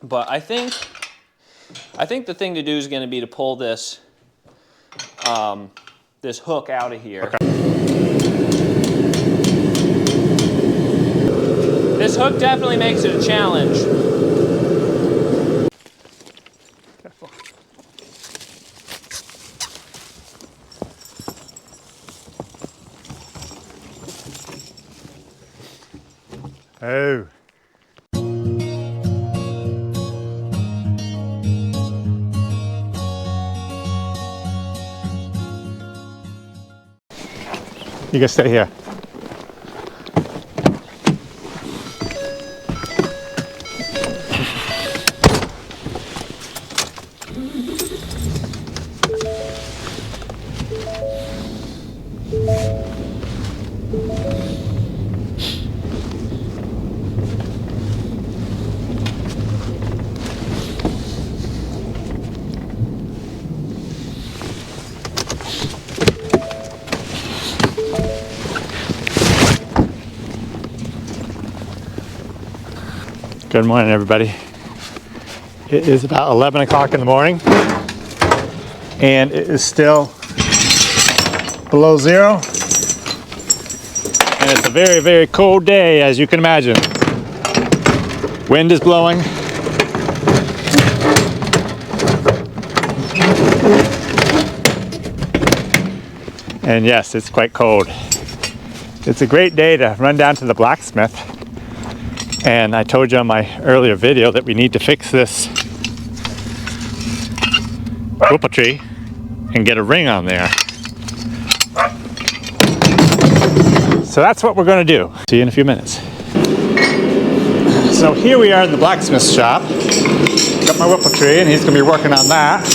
But I think the thing to do is going to be to pull this this hook out of here. Okay. This hook definitely makes it a challenge. Careful. Oh. You can stay here. Good morning, everybody. It is about 11 o'clock in the morning, and it is still below zero. And it's a very, very cold day, as you can imagine. Wind is blowing. And yes, it's quite cold. It's a great day to run down to the blacksmith. And I told you on my earlier video that we need to fix this whipple tree and get a ring on there. So that's what we're going to do. See you in a few minutes. So here we are in the blacksmith shop. Got my whipple tree and he's going to be working on that.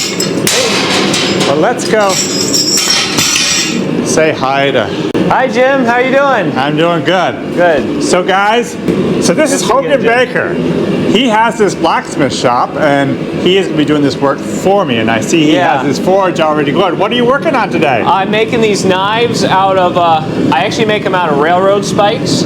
But let's go say hi to... Hi Jim, how you doing? I'm doing good. Good. So guys, this is Hogan Baker. He has this blacksmith shop and he is going to be doing this work for me, and I see he has his forge already going. What are you working on today? I'm making these knives out of, I actually make them out of railroad spikes.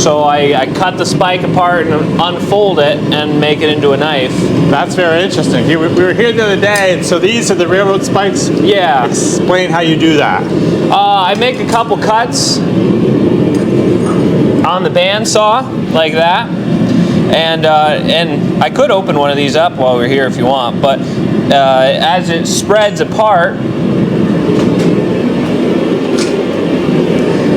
So I cut the spike apart and unfold it and make it into a knife. That's very interesting. We were here the other day, and so these are the railroad spikes? Yeah. Explain how you do that. I make a couple cuts on the bandsaw like that, and I could open one of these up while we're here if you want, but as it spreads apart,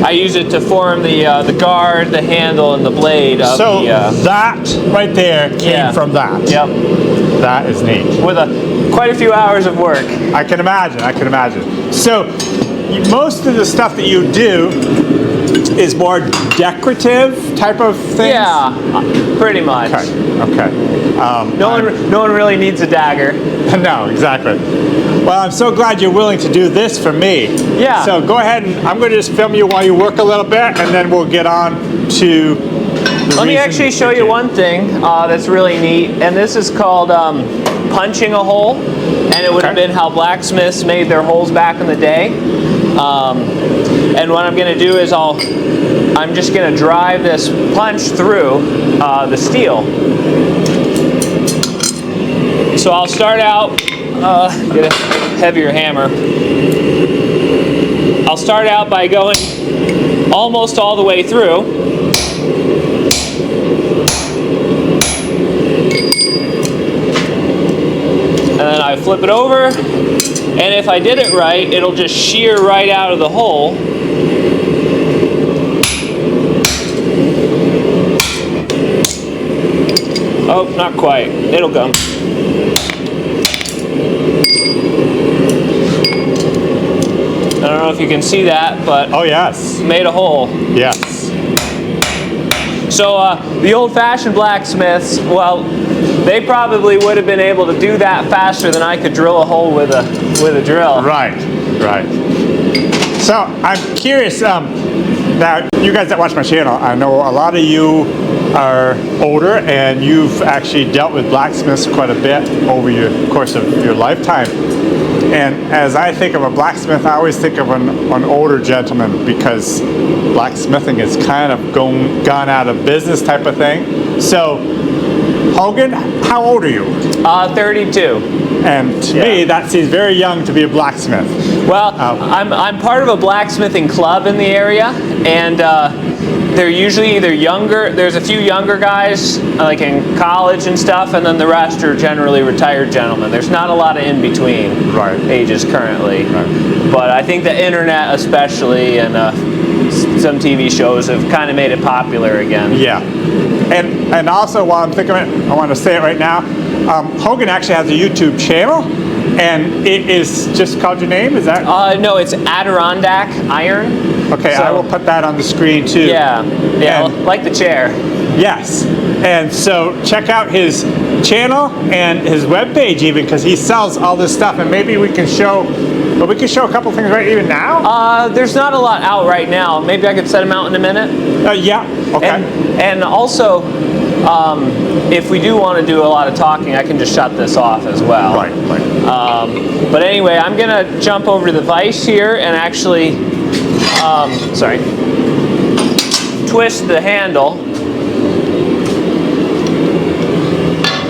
I use it to form the guard, the handle, and the blade of that right there came from that. Yep. That is neat. With quite a few hours of work. I can imagine, I can imagine. So, most of the stuff that you do is more decorative type of things? Yeah, pretty much. Okay. No one really needs a dagger. No, exactly. Well, I'm so glad you're willing to do this for me. Yeah. So go ahead and I'm going to just film you while you work a little bit, and then we'll get on to Let me actually show you one thing that's really neat, and this is called punching a hole, and it would have been how blacksmiths made their holes back in the day. And what I'm going to do is I'm just going to drive this punch through the steel. So I'll start out, get a heavier hammer. I'll start out by going almost all the way through. And then I flip it over, and if I did it right, it'll just shear right out of the hole. Oh, not quite. It'll go. I don't know if you can see that, but oh yes, made a hole. Yes. So the old-fashioned blacksmiths, well, they probably would have been able to do that faster than I could drill a hole with a drill. Right, right. So I'm curious. Now, you guys that watch my channel, I know a lot of you are older, and you've actually dealt with blacksmiths quite a bit over your course of your lifetime. And as I think of a blacksmith, I always think of an older gentleman, because blacksmithing is kind of gone out of business type of thing. So Hogan, how old are you? 32. And to me, that seems very young to be a blacksmith. Well, I'm part of a blacksmithing club in the area, and they're usually either younger. There's a few younger guys, like in college and stuff, and then the rest are generally retired gentlemen. There's not a lot of in between ages currently, but I think the internet, especially, and some TV shows have kind of made it popular again. Yeah, and also while I'm thinking of it, I want to say it right now. Hogan actually has a YouTube channel, and it is just called your name. Is that? No, it's Adirondack Iron. Okay, so, I will put that on the screen too. Yeah, and, like the chair. Yes, and so check out his channel and his webpage even, because he sells all this stuff, and maybe we can show. But we can show a couple things right even now. There's not a lot out right now. Maybe I could set them out in a minute. Yeah. Okay. And also, if we do want to do a lot of talking, I can just shut this off as well. Right. But anyway, I'm gonna jump over to the vise here and actually, twist the handle.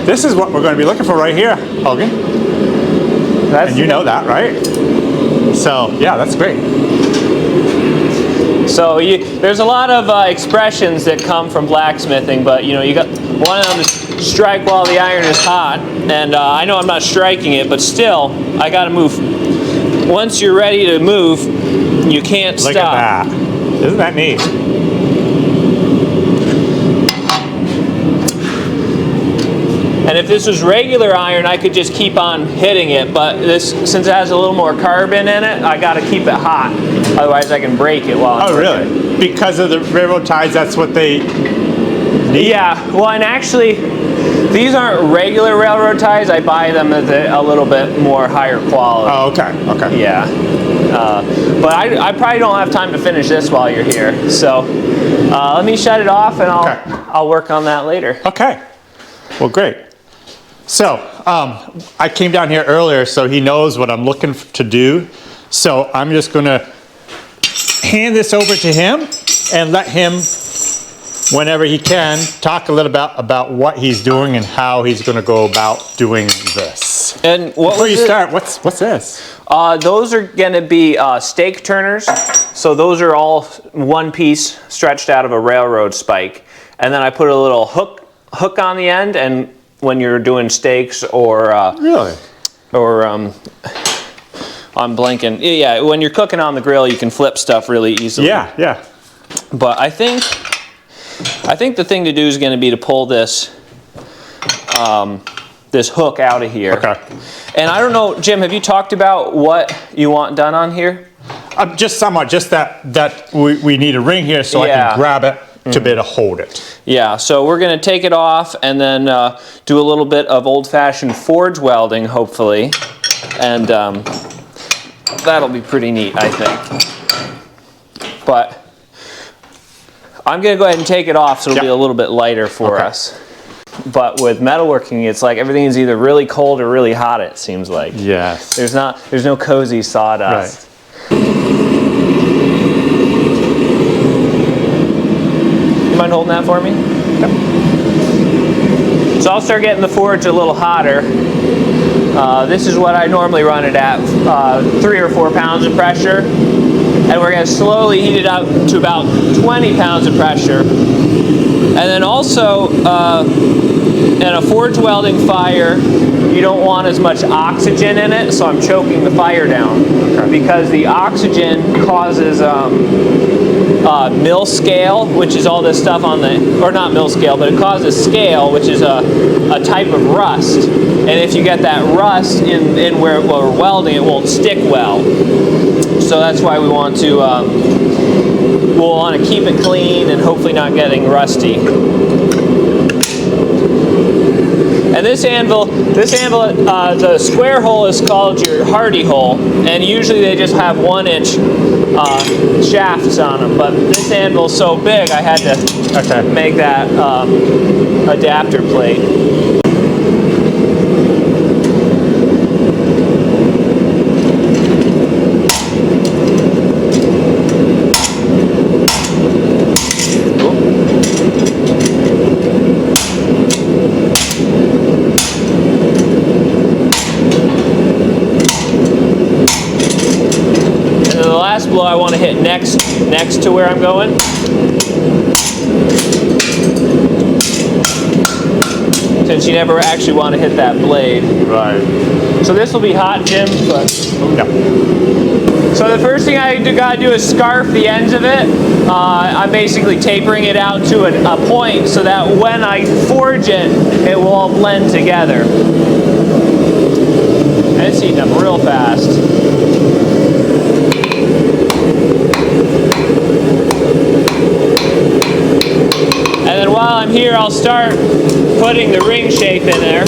This is what we're going to be looking for right here, Hogan. And you know that, right? So, yeah, that's great. So there's a lot of expressions that come from blacksmithing, but you got one of them is strike while the iron is hot, and I know I'm not striking it, but still, I gotta move. Once you're ready to move, you can't stop. Look at that. Isn't that neat? And if this was regular iron, I could just keep on hitting it, but this, since it has a little more carbon in it, I gotta keep it hot. Otherwise I can break it while I'm really? Because of the railroad ties, that's what they need? Yeah, well, and actually, these aren't regular railroad ties. I buy them at a little bit more higher quality. Oh, okay. Yeah. But I probably don't have time to finish this while you're here. So let me shut it off, and I'll work on that later. Okay. Well, great. So I came down here earlier, so he knows what I'm looking to do. So I'm just going to hand this over to him and let him, whenever he can, talk a little about what he's doing and how he's going to go about doing this. And before you start, what's this? Those are going to be stake turners. So those are all one piece stretched out of a railroad spike, and then I put a little hook on the end, and when you're doing steaks or I'm blanking. Yeah, when you're cooking on the grill, you can flip stuff really easily. Yeah. But I think the thing to do is going to be to pull this this hook out of here. Okay. And I don't know, Jim, have you talked about what you want done on here? Just somewhat. Just that we need a ring here so I can grab it to be able to hold it. Yeah, so we're going to take it off and then do a little bit of old-fashioned forge welding, hopefully. And that'll be pretty neat, I think. But I'm going to go ahead and take it off so it'll be a little bit lighter for us. But with metalworking, it's like everything is either really cold or really hot, it seems like. Yes. There's no cozy sawdust. Right. Mind holding that for me? Yep. So I'll start getting the forge a little hotter. This is what I normally run it at, 3 or 4 pounds of pressure. And we're going to slowly heat it up to about 20 pounds of pressure. And then also, in a forge welding fire, you don't want as much oxygen in it, so I'm choking the fire down. Because the oxygen causes mill scale, which is all this stuff on the, or not mill scale, but it causes scale, which is a type of rust. And if you get that rust in where we're welding, it won't stick well. So that's why we want to, we'll want to keep it clean and hopefully not getting rusty. And this anvil, the square hole is called your hardy hole, and usually they just have 1-inch shafts on them. But this anvil is so big, I had to make that adapter plate. blow I want to hit next to where I'm going. Since you never actually want to hit that blade. Right. So this will be hot, Jim. But Yeah. so the first thing I gotta do is scarf the ends of it. I'm basically tapering it out to a point so that when I forge it, it will all blend together. And it's heating up real fast. And then while I'm here, I'll start putting the ring shape in there.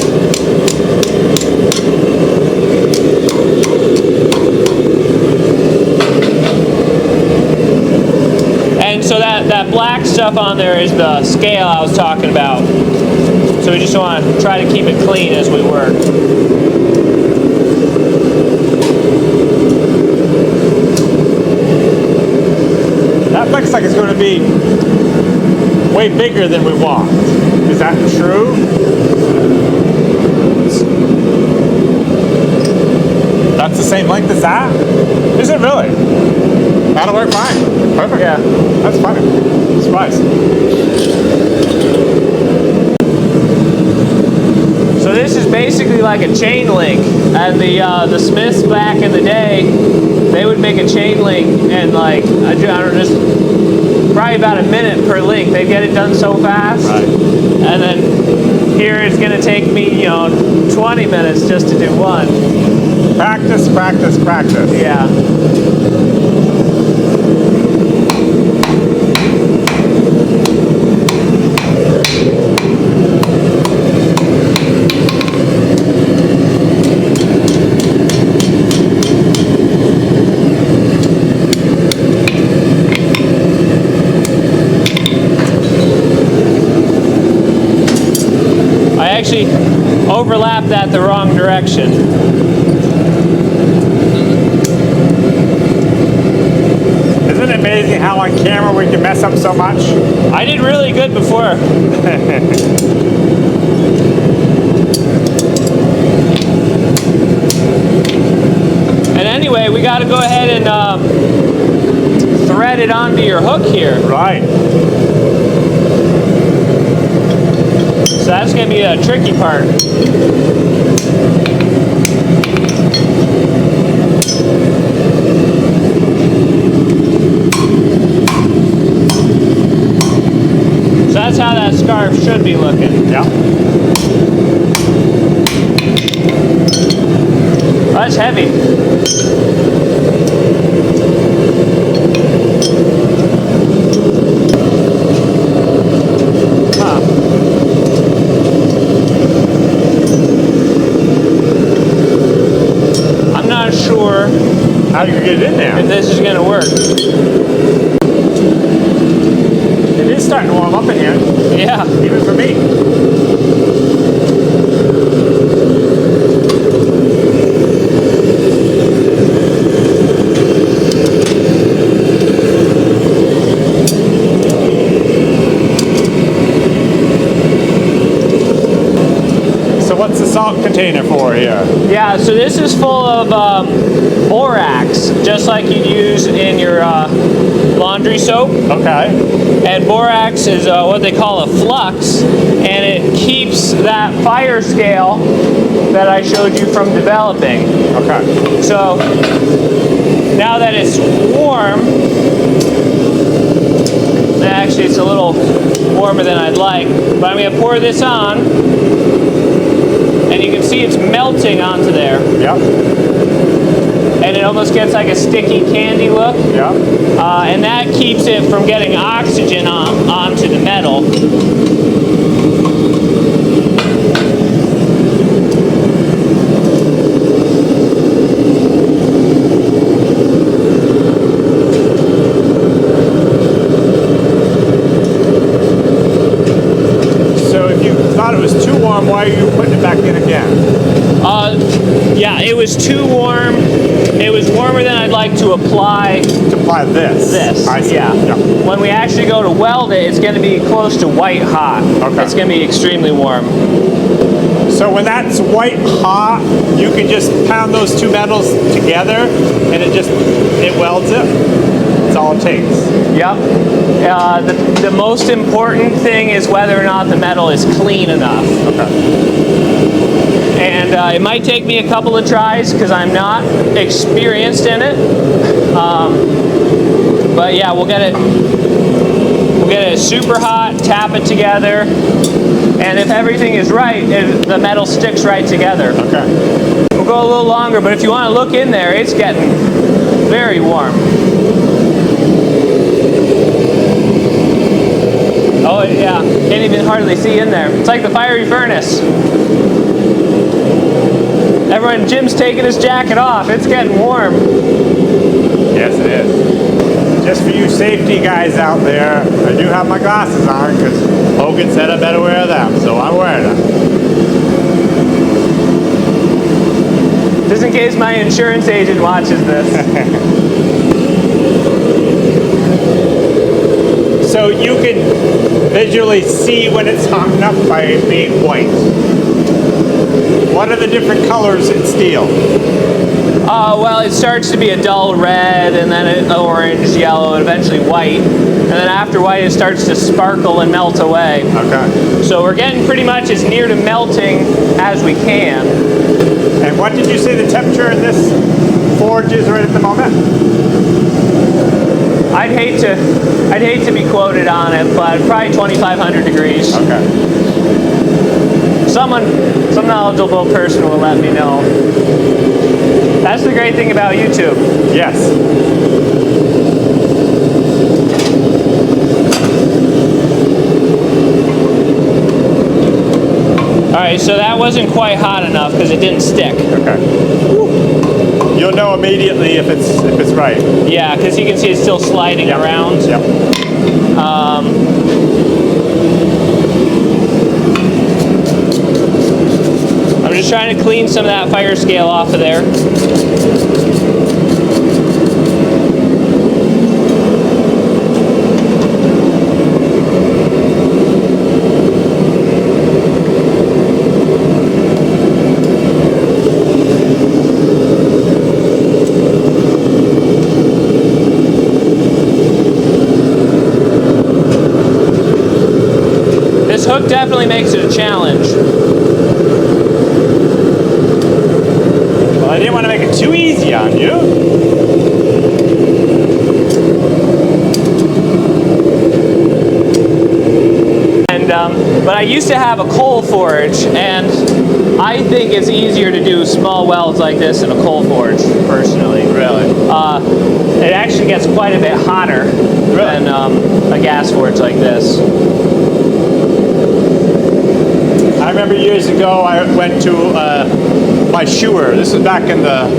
And so that black stuff on there is the scale I was talking about. So we just want to try to keep it clean as we work. That looks like it's going to be way bigger than we want. Is that true? That's the same length as that? Is it really? That'll work fine. Perfect. Yeah. That's funny. Surprise. So this is basically like a chain link, and the smiths back in the day, they would make a chain link, and like I don't know, just probably about a minute per link. They'd get it done so fast. Right. And then here it's going to take me, 20 minutes just to do one. Practice, practice, practice. Yeah. I actually overlapped that the wrong direction. Isn't it amazing how on camera we can mess up so much? I did really good before. And anyway, we got to go ahead and thread it onto your hook here. Right. So that's going to be a tricky part. So that's how that scarf should be looking. Yeah. That's heavy. Huh. I'm not sure How do you get it in there? if this is going to work. It is starting to warm up in here, Yeah. even for me. So what's the salt container for here? Yeah, so this is full of borax, just like you'd use in your laundry soap. Okay. And borax is what they call a flux, and it keeps that fire scale that I showed you from developing. Okay. So now that it's warm, actually it's a little warmer than I'd like, but I'm going to pour this on, and you can see it's melting onto there. Yep. And it almost gets like a sticky candy look. Yep. And that keeps it from getting oxygen onto the metal. So if you thought it was too warm, why are you putting it back in again? Yeah, it was too warm. It was warmer than I'd like to apply To apply this. I see. Yeah. When we actually go to weld it, it's going to be close to white hot. Okay. It's going to be extremely warm. So when that's white hot, you can just pound those two metals together and it welds it. That's all it takes. Yep. The most important thing is whether or not the metal is clean enough. Okay. And it might take me a couple of tries because I'm not experienced in it. But yeah, we'll get it super hot, tap it together, and if everything is right, the metal sticks right together. Okay. We'll go a little longer, but if you want to look in there, it's getting very warm. Oh yeah, can't even hardly see in there. It's like the fiery furnace. Everyone, Jim's taking his jacket off. It's getting warm. Yes, it is. Just for you safety guys out there, I do have my glasses on because Hogan said I better wear them, so I'm wearing them. Just in case my insurance agent watches this. So you can visually see when it's hot enough by it being white. What are the different colors in steel? Well, it starts to be a dull red, and then orange, yellow, and eventually white. And then after white, it starts to sparkle and melt away. Okay. So we're getting pretty much as near to melting as we can. And what did you say the temperature in this forge is right at the moment? I'd hate to be quoted on it, but probably 2,500 degrees. Okay. Some knowledgeable person will let me know. That's the great thing about YouTube. Yes. All right, so that wasn't quite hot enough because it didn't stick. Okay. You'll know immediately if it's right. Yeah, because you can see it's still sliding around. Yep. I'm just trying to clean some of that fire scale off of there. This hook definitely makes it a challenge. Well, I didn't want to make it too easy on you. But I used to have a coal forge, and I think it's easier to do small welds like this in a coal forge, personally. Really? It actually gets quite a bit hotter than a gas forge like this. I remember years ago I went to my shoer. This was back in the,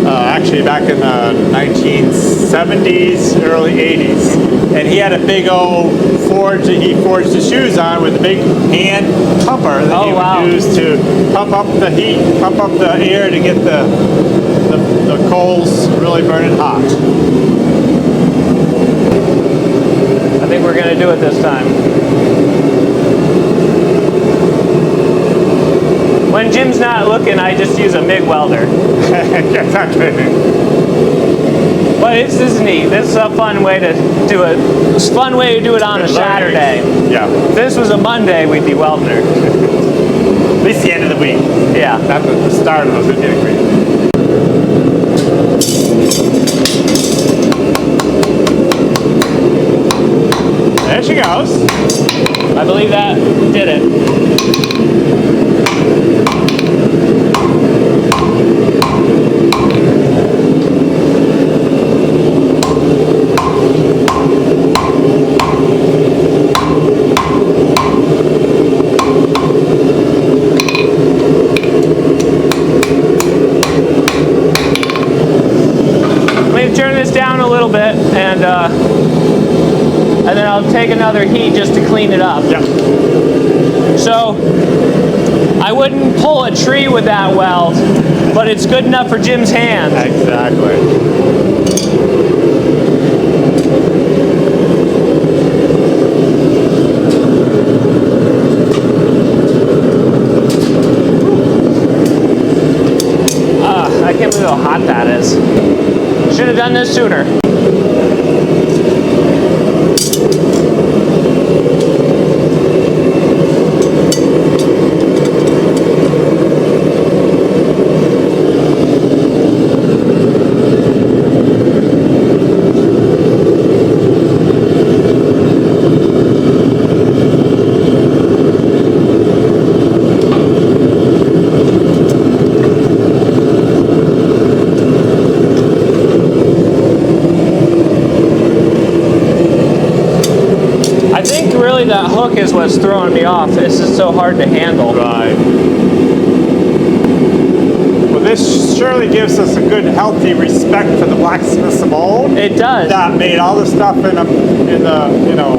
actually back in the 1970s, early 80s. And he had a big old forge that he forged the shoes on with a big hand pumper that he would use to pump up the heat, pump up the air to get the coals really burning hot. I think we're going to do it this time. When Jim's not looking, I just use a MIG welder. Yes, I'm kidding. But this is neat. This is a fun way to do it. It's a fun way to do it on a Saturday. Yeah. If this was a Monday, we'd be welding her. At least the end of the week. Yeah. Not the start of the week. There she goes. I believe that did it. Bit and then I'll take another heat just to clean it up. Yep. So I wouldn't pull a tree with that weld, but it's good enough for Jim's hand. Exactly. has. Should have done this sooner. That hook is what's throwing me off. This is so hard to handle. Right. Well, this surely gives us a good, healthy respect for the blacksmiths of old. It does. That made all the stuff in the you know.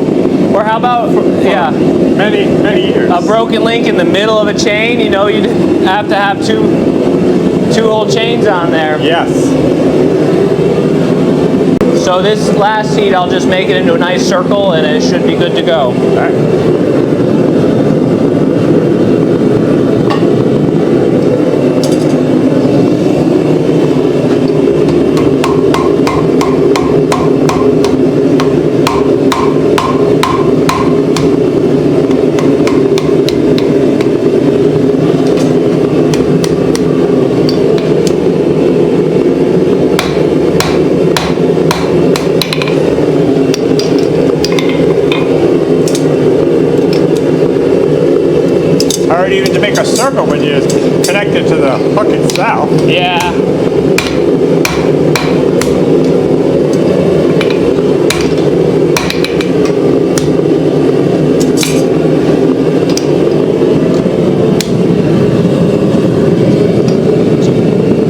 Or how about, yeah, many years. A broken link in the middle of a chain. You know, you'd have to have two whole chains on there. Yes. So this last heat, I'll just make it into a nice circle, and it should be good to go. Okay. Hard even to make a circle when you connect it to the hook itself. Yeah.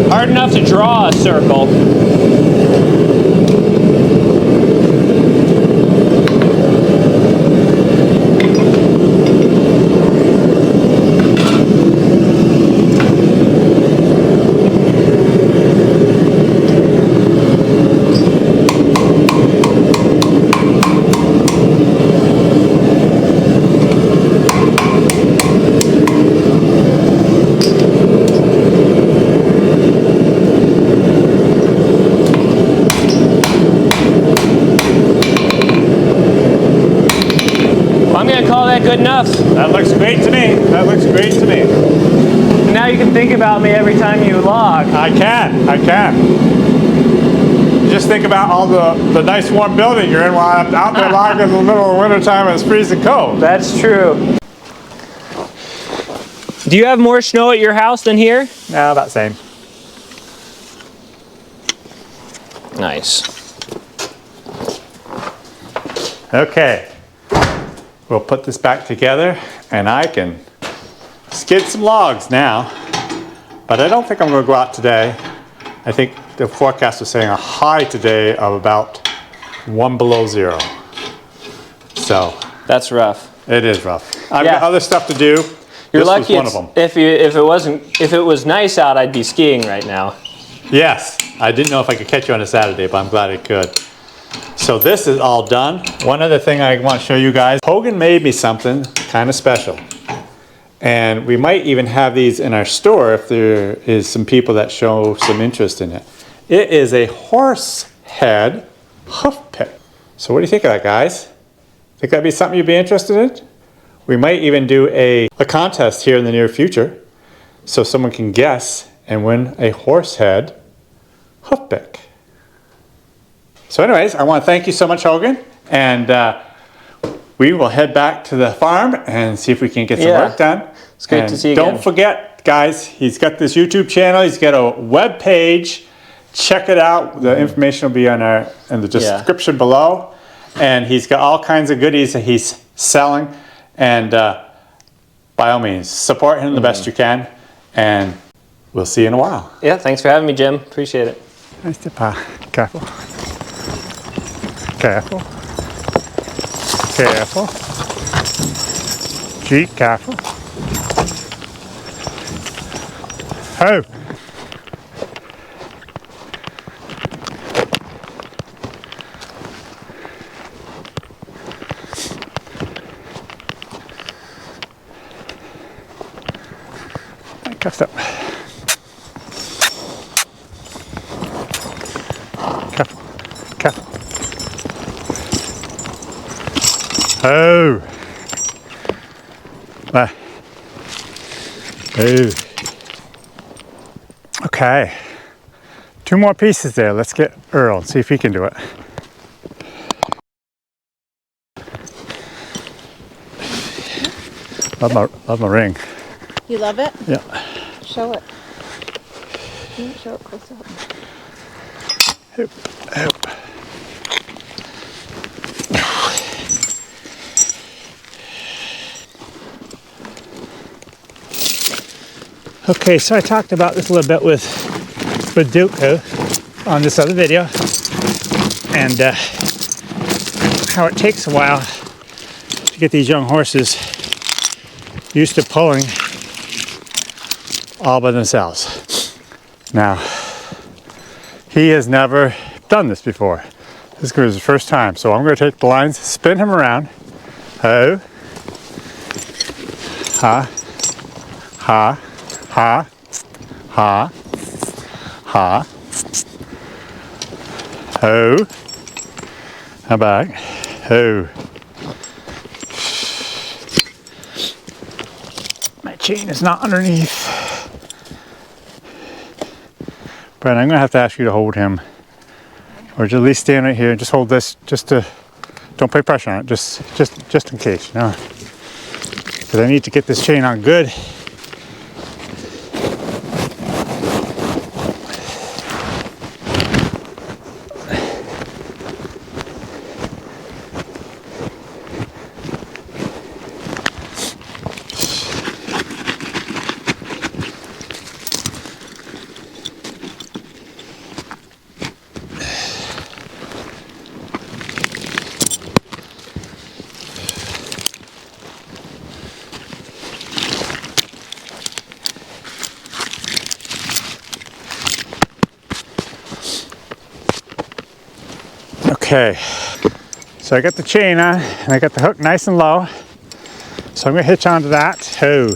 Hard enough to draw a circle. Good enough. That looks great to me. That looks great to me. Now you can think about me every time you log. I can. Just think about all the nice warm building you're in while I'm out there logging in the middle of winter time and it's freezing cold. That's true. Do you have more snow at your house than here? No, about the same. Nice. Okay. We'll put this back together and I can skid some logs now, but I don't think I'm going to go out today. I think the forecast was saying a high today of about 1 below 0. So that's rough. It is rough. I've got other stuff to do. You're this lucky. Was one of them. If it was nice out, I'd be skiing right now. Yes, I didn't know if I could catch you on a Saturday, but I'm glad I could. So this is all done. One other thing I want to show you guys. Hogan made me something kind of special. And we might even have these in our store if there is some people that show some interest in it. It is a horse head hoof pick. So what do you think of that, guys? Think that'd be something you'd be interested in? We might even do a contest here in the near future so someone can guess and win a horse head hoof pick. So anyways, I want to thank you so much, Hogan, and we will head back to the farm and see if we can get some work done. It's great to see you again. Don't forget, guys, he's got this YouTube channel. He's got a web page. Check it out. The information will be in the description below. And he's got all kinds of goodies that he's selling. And by all means, support him the best you can. And we'll see you in a while. Yeah, thanks for having me, Jim. Appreciate it. Nice to Careful. Careful. Careful. Gee, careful. Oh. Cuffed up. Oh. Oh. Okay. 2 more pieces there. Let's get Earl and see if he can do it. Love my ring. You love it? Yeah. Show it. Can you show it close up? Oop, oop. Okay, so I talked about this a little bit with Duke on this other video, and how it takes a while to get these young horses used to pulling all by themselves. Now, he has never done this before. This is going to be his first time, so I'm going to take the lines, spin him around. Ho, ha, ha, ha, ha, ha, ho, and back, ho. My chain is not underneath. But I'm going to have to ask you to hold him, or at least stand right here and just hold this, just to, don't put pressure on it, just in case, you know. Because I need to get this chain on good. Okay, so I got the chain on and I got the hook nice and low. So I'm gonna hitch onto that. Oh,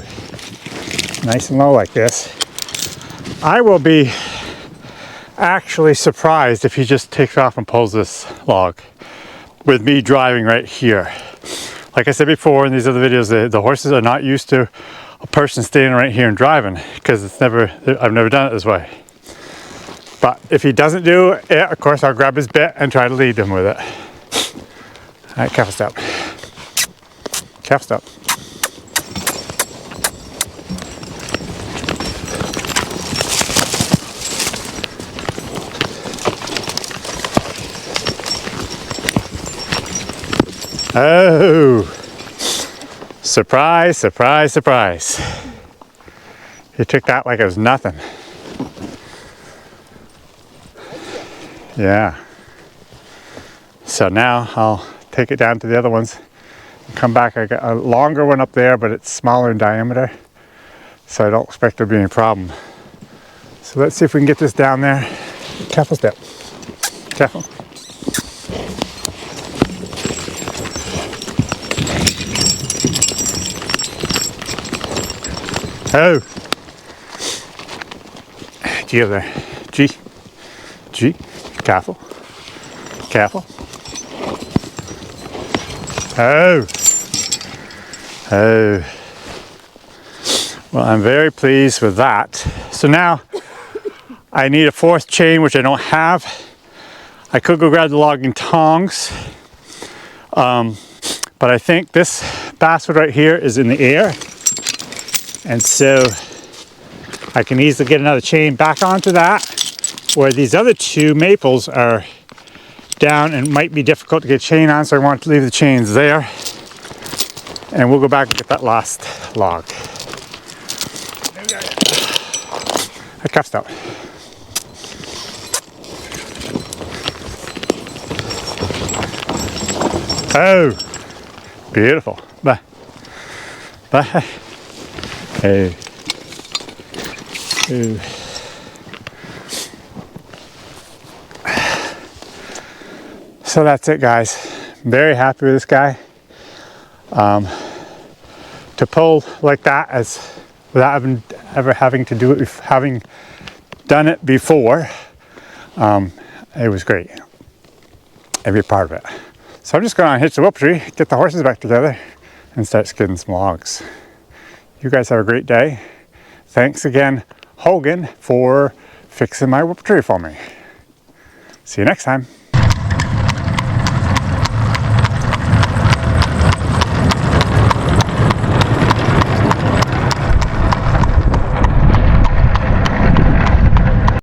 nice and low like this. I will be actually surprised if he just takes off and pulls this log with me driving right here. Like I said before in these other videos, the horses are not used to a person standing right here and driving, because I've never done it this way. But if he doesn't do it, of course, I'll grab his bit and try to lead him with it. All right, careful step. Careful step. Oh, surprise, surprise, surprise. He took that like it was nothing. Yeah. So now I'll take it down to the other ones and come back. I got a longer one up there, but it's smaller in diameter, so I don't expect there to be any problem. So let's see if we can get this down there. Careful step. Careful. Oh. G over there. G. G. Careful. Careful. Oh. Oh. Well, I'm very pleased with that. So now I need a 4th chain, which I don't have. I could go grab the logging tongs. But I think this basswood right here is in the air. And so I can easily get another chain back onto that, where these other 2 maples are down and might be difficult to get a chain on, so I want to leave the chains there. And we'll go back and get that last log. I cuffed up. Oh, beautiful. Bye. Bye. Hey. Ooh. So that's it, guys. Very happy with this guy. To pull like that, as without ever having to do it, having done it before, it was great. Every part of it. So I'm just going to hitch the whoop tree, get the horses back together, and start skidding some logs. You guys have a great day. Thanks again, Hogan, for fixing my whoop tree for me. See you next time.